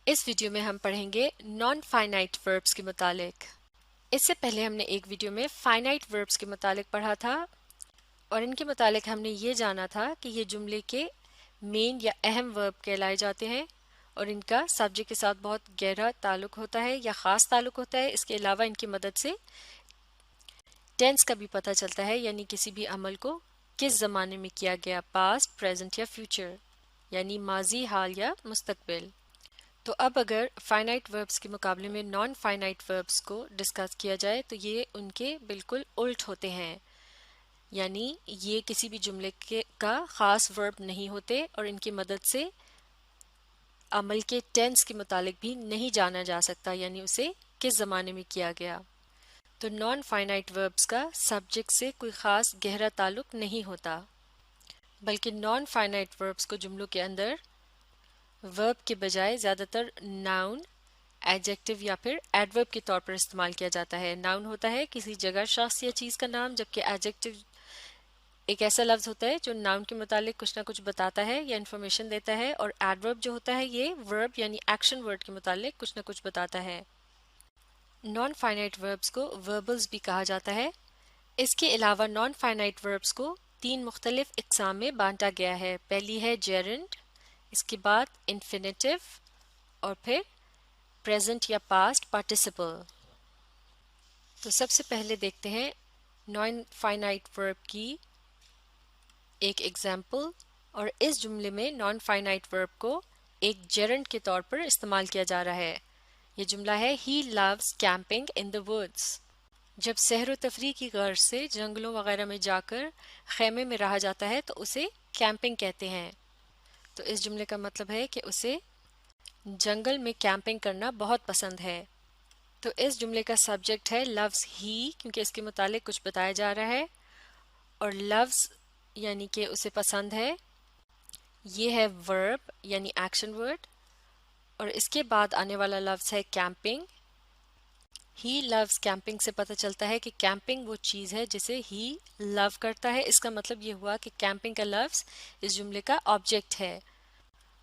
اس video میں ہم پڑھیں گے نان فائنائٹ وربس کے متعلق۔ اس سے پہلے ہم نے ایک ویڈیو میں فائنائٹ وربس کے متعلق پڑھا تھا اور ان کے متعلق ہم نے یہ جانا تھا کہ یہ جملے کے مین یا اہم ورب کہلائے جاتے ہیں اور ان کا سبجیکٹ کے ساتھ بہت گہرا تعلق ہوتا ہے یا خاص تعلق ہوتا ہے۔ اس کے علاوہ ان کی مدد سے ٹینس کا بھی پتہ چلتا ہے، یعنی کسی بھی عمل کو کس زمانے میں کیا گیا، پاسٹ، پریزنٹ یا فیوچر، یعنی ماضی، حال یا مستقبل۔ تو اب اگر فائنائٹ وربس کے مقابلے میں نان فائنائٹ وربس کو ڈسکس کیا جائے تو یہ ان کے بالکل الٹ ہوتے ہیں، یعنی یہ کسی بھی جملے کا خاص ورب نہیں ہوتے اور ان کی مدد سے عمل کے ٹینس کے متعلق بھی نہیں جانا جا سکتا، یعنی اسے کس زمانے میں کیا گیا۔ تو نان فائنائٹ وربس کا سبجیکٹ سے کوئی خاص گہرا تعلق نہیں ہوتا، بلکہ نان فائنائٹ وربس کو جملوں کے اندر ورب کے بجائے زیادہ تر ناؤن، ایڈجیکٹو یا پھر ایڈورب کے طور پر استعمال کیا جاتا ہے۔ ناؤن ہوتا ہے کسی جگہ، شخص یا چیز کا نام، جبکہ ایڈجیکٹو ایک ایسا لفظ ہوتا ہے جو ناؤن کے متعلق کچھ نہ کچھ بتاتا ہے یا انفارمیشن دیتا ہے، اور ایڈورب جو ہوتا ہے یہ ورب یعنی ایکشن ورڈ کے متعلق کچھ نہ کچھ بتاتا ہے۔ نان فائنائٹ وربس کو وربلز بھی کہا جاتا ہے۔ اس کے علاوہ نان فائنائٹ وربس کو تین مختلف اقسام میں بانٹا گیا ہے۔ پہلی ہے جیرنڈ، اس کے بعد انفینیٹیو اور پھر پریزنٹ یا پاسٹ پارٹیسپل۔ تو سب سے پہلے دیکھتے ہیں نان فائنائٹ ورب کی ایک ایگزامپل، اور اس جملے میں نان فائنائٹ ورب کو ایک جیرنڈ کے طور پر استعمال کیا جا رہا ہے۔ یہ جملہ ہے ہی loves camping in the woods۔ جب سحر و تفریح کی غرض سے جنگلوں وغیرہ میں جا کر خیمے میں رہا جاتا ہے تو اسے کیمپنگ کہتے ہیں۔ تو اس جملے کا مطلب ہے کہ اسے جنگل میں کیمپنگ کرنا بہت پسند ہے۔ تو اس جملے کا سبجیکٹ ہے لفظ ہی، کیونکہ اس کے متعلق کچھ بتایا جا رہا ہے، اور لفظ یعنی کہ اسے پسند ہے، یہ ہے ورب یعنی ایکشن ورڈ، اور اس کے بعد آنے والا لفظ ہے کیمپنگ۔ ہی لوز کیمپنگ سے پتہ چلتا ہے کہ کیمپنگ وہ چیز ہے جسے ہی لو کرتا ہے۔ اس کا مطلب یہ ہوا کہ کیمپنگ کا لفظ اس جملے کا آبجیکٹ ہے،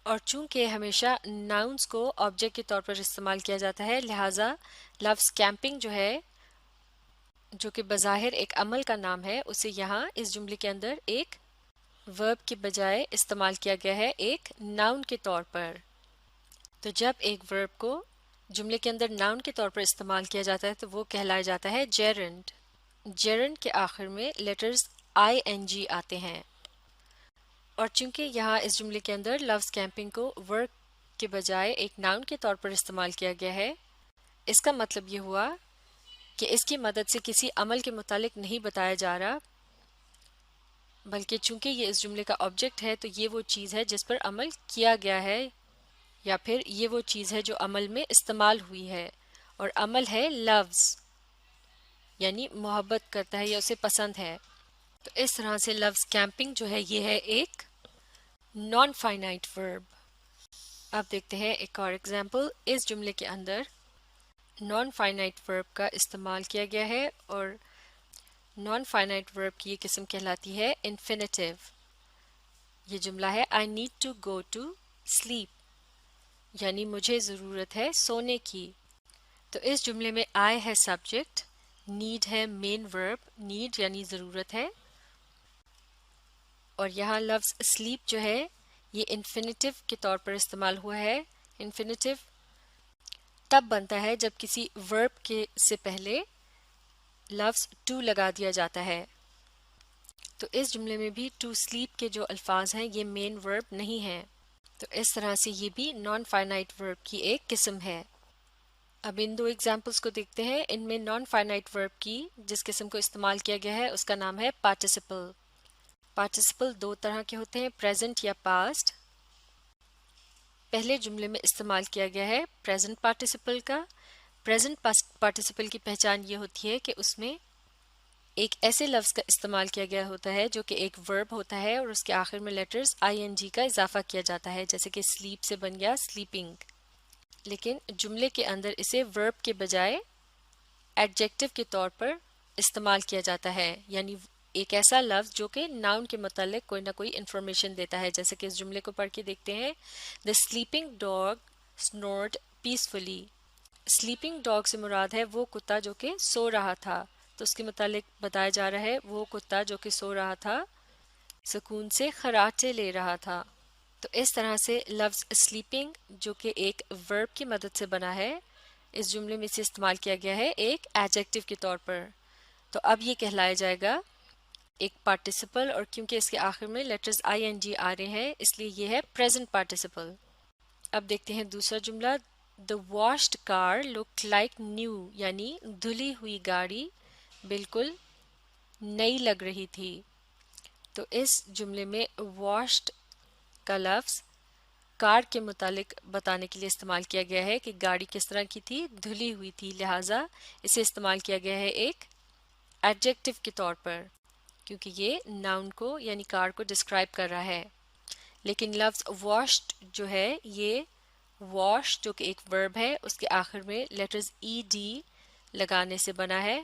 اور چونکہ ہمیشہ ناؤنز کو آبجیکٹ کے طور پر استعمال کیا جاتا ہے، لہٰذا لفظ کیمپنگ جو ہے، جو کہ بظاہر ایک عمل کا نام ہے، اسے یہاں اس جملے کے اندر ایک ورب کے بجائے استعمال کیا گیا ہے ایک ناؤن کے طور پر۔ تو جب ایک ورب کو جملے کے اندر ناؤن کے طور پر استعمال کیا جاتا ہے تو وہ کہلایا جاتا ہے جیرنڈ۔ جیرنڈ کے آخر میں لیٹرز آئی این جی آتے ہیں، اور چونکہ یہاں اس جملے کے اندر لفظ کیمپنگ کو ورب کے بجائے ایک ناؤن کے طور پر استعمال کیا گیا ہے، اس کا مطلب یہ ہوا کہ اس کی مدد سے کسی عمل کے متعلق نہیں بتایا جا رہا، بلکہ چونکہ یہ اس جملے کا آبجیکٹ ہے تو یہ وہ چیز ہے جس پر عمل کیا گیا ہے، یا پھر یہ وہ چیز ہے جو عمل میں استعمال ہوئی ہے، اور عمل ہے لفظ یعنی محبت کرتا ہے یا اسے پسند ہے۔ تو اس طرح سے لفظ کیمپنگ جو ہے یہ ہے ایک نان فائنائٹ ورب۔ اب دیکھتے ہیں ایک اور ایگزامپل۔ اس جملے کے اندر نان فائنائٹ ورب کا استعمال کیا گیا ہے، اور نان فائنائٹ ورب کی یہ قسم کہلاتی ہے انفینیٹیو۔ یہ جملہ ہے I need to go to sleep، یعنی مجھے ضرورت ہے سونے کی۔ تو اس جملے میں آئی ہے سبجیکٹ، نیڈ ہے مین ورب، نیڈ یعنی ضرورت ہے، اور یہاں لفظ سلیپ جو ہے یہ انفینیٹیو کے طور پر استعمال ہوا ہے۔ انفینیٹیو تب بنتا ہے جب کسی ورب کے سے پہلے لفظ ٹو لگا دیا جاتا ہے۔ تو اس جملے میں بھی ٹو سلیپ کے جو الفاظ ہیں یہ مین ورب نہیں ہیں، تو اس طرح سے یہ بھی نان فائنائٹ ورب کی ایک قسم ہے۔ اب ان دو ایگزامپلس کو دیکھتے ہیں۔ ان میں نان فائنائٹ ورب کی جس قسم کو استعمال کیا گیا ہے اس کا نام ہے پارٹیسپل۔ پارٹیسپل دو طرح کے ہوتے ہیں، پریزنٹ یا پاسٹ۔ پہلے جملے میں استعمال کیا گیا ہے پریزنٹ پارٹیسپل کا۔ پریزنٹ پارٹیسپل کی پہچان یہ ہوتی ہے کہ اس میں ایک ایسے لفظ کا استعمال کیا گیا ہوتا ہے جو کہ ایک ورب ہوتا ہے، اور اس کے آخر میں لیٹرز آئی این جی کا اضافہ کیا جاتا ہے، جیسے کہ سلیپ سے بن گیا سلیپنگ، لیکن جملے کے اندر اسے ورب کے بجائے ایڈجیکٹو کے طور پر استعمال کیا جاتا ہے، یعنی ایک ایسا لفظ جو کہ ناؤن کے متعلق کوئی نہ کوئی انفارمیشن دیتا ہے، جیسے کہ اس جملے کو پڑھ کے دیکھتے ہیں۔ The sleeping dog snored peacefully. sleeping dog سے مراد ہے وہ کتا جو کہ سو رہا تھا، تو اس کے متعلق بتایا جا رہا ہے وہ کتا جو کہ سو رہا تھا سکون سے خراٹے لے رہا تھا۔ تو اس طرح سے لفظ sleeping جو کہ ایک verb کی مدد سے بنا ہے، اس جملے میں سے استعمال کیا گیا ہے ایک ایڈجیکٹو کے طور پر۔ تو اب یہ کہلایا جائے گا ایک پارٹیسپل، اور کیونکہ اس کے آخر میں لیٹرز آئی این جی آ رہے ہیں اس لیے یہ ہے پریزنٹ پارٹیسپل۔ اب دیکھتے ہیں دوسرا جملہ، The washed car looked like new، یعنی دھلی ہوئی گاڑی بالکل نئی لگ رہی تھی۔ تو اس جملے میں washed کا لفظ کار کے متعلق بتانے کے لیے استعمال کیا گیا ہے کہ گاڑی کس طرح کی تھی، دھلی ہوئی تھی، لہٰذا اسے استعمال کیا گیا ہے ایک ایڈجیکٹو کے طور پر، کیونکہ یہ ناؤن کو یعنی کار کو ڈسکرائب کر رہا ہے۔ لیکن لفظ واشڈ جو ہے یہ واش جو کہ ایک ورب ہے اس کے آخر میں لیٹرز ای ڈی لگانے سے بنا ہے،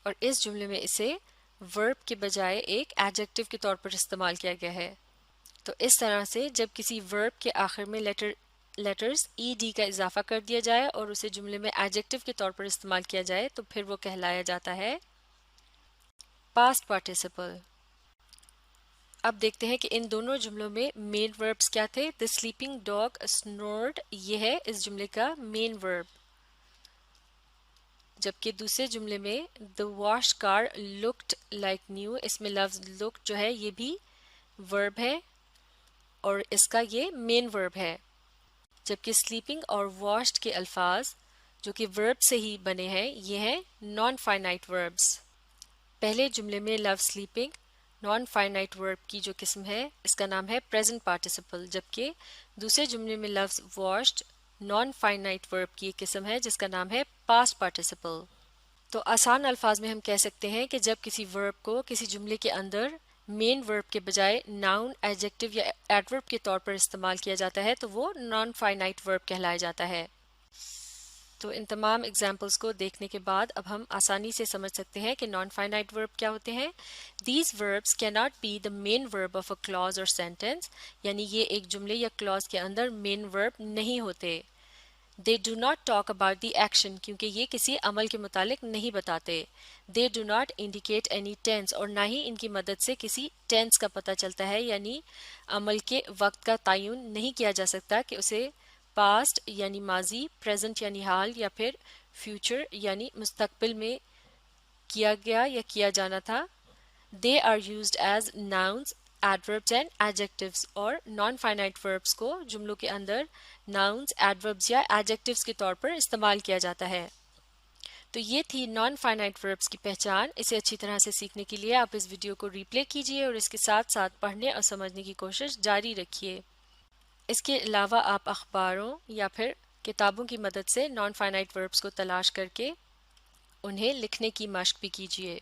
اور اس جملے میں اسے ورب کے بجائے ایک ایڈجیکٹو کے طور پر استعمال کیا گیا ہے۔ تو اس طرح سے جب کسی ورب کے آخر میں لیٹرز ای ڈی کا اضافہ کر دیا جائے اور اسے جملے میں ایڈجیکٹو کے طور پر استعمال کیا جائے تو پھر وہ کہلایا جاتا ہے پاسٹ پارٹیسپل۔ اب دیکھتے ہیں کہ ان دونوں جملوں میں مین وربز کیا تھے۔ The sleeping dog snored یہ ہے اس جملے کا مین ورب، جبکہ دوسرے جملے میں The washed car looked like new، اس میں لفظ looked جو ہے یہ بھی ورب ہے اور اس کا یہ مین ورب ہے، جبکہ sleeping اور washed کے الفاظ جو کہ ورب سے ہی بنے ہیں یہ ہیں نان فائنائٹ وربز۔ پہلے جملے میں لفظ sleeping نان فائنائٹ ورب کی جو قسم ہے اس کا نام ہے پریزنٹ پارٹیسپل، جبکہ دوسرے جملے میں لفظ washed نان فائنائٹ ورب کی ایک قسم ہے جس کا نام ہے پاسٹ پارٹیسپل۔ تو آسان الفاظ میں ہم کہہ سکتے ہیں کہ جب کسی ورب کو کسی جملے کے اندر مین ورب کے بجائے ناؤن، ایڈجیکٹو یا ایڈورب کے طور پر استعمال کیا جاتا ہے تو وہ نان فائنائٹ ورب کہلایا جاتا ہے۔ تو ان تمام ایگزامپلس کو دیکھنے کے بعد اب ہم آسانی سے سمجھ سکتے ہیں کہ نان فائنائٹ ورب کیا ہوتے ہیں۔ These verbs cannot be the main verb of a clause or sentence، یعنی یہ ایک جملے یا clause کے اندر مین ورب نہیں ہوتے۔ They do not talk about the action، کیونکہ یہ کسی عمل کے متعلق نہیں بتاتے۔ They do not indicate any tense، اور نہ ہی ان کی مدد سے کسی tense کا پتہ چلتا ہے، یعنی عمل کے وقت کا تعین نہیں کیا جا سکتا کہ اسے پاسٹ یعنی ماضی، پریزنٹ یعنی حال، یا پھر فیوچر یعنی مستقبل میں کیا گیا یا کیا جانا تھا۔ They are used as nouns، adverbs and adjectives، اور نان فائنائٹ verbs کو جملوں کے اندر nouns، adverbs یا adjectives کے طور پر استعمال کیا جاتا ہے۔ تو یہ تھی نان فائنائٹ verbs کی پہچان۔ اسے اچھی طرح سے سیکھنے کے لیے آپ اس ویڈیو کو ریپلے کیجئے اور اس کے ساتھ ساتھ پڑھنے اور سمجھنے کی کوشش جاری رکھیے۔ اس کے علاوہ آپ اخباروں یا پھر کتابوں کی مدد سے نان فائنائٹ verbs کو تلاش کر کے انہیں لکھنے کی مشق بھی کیجیے۔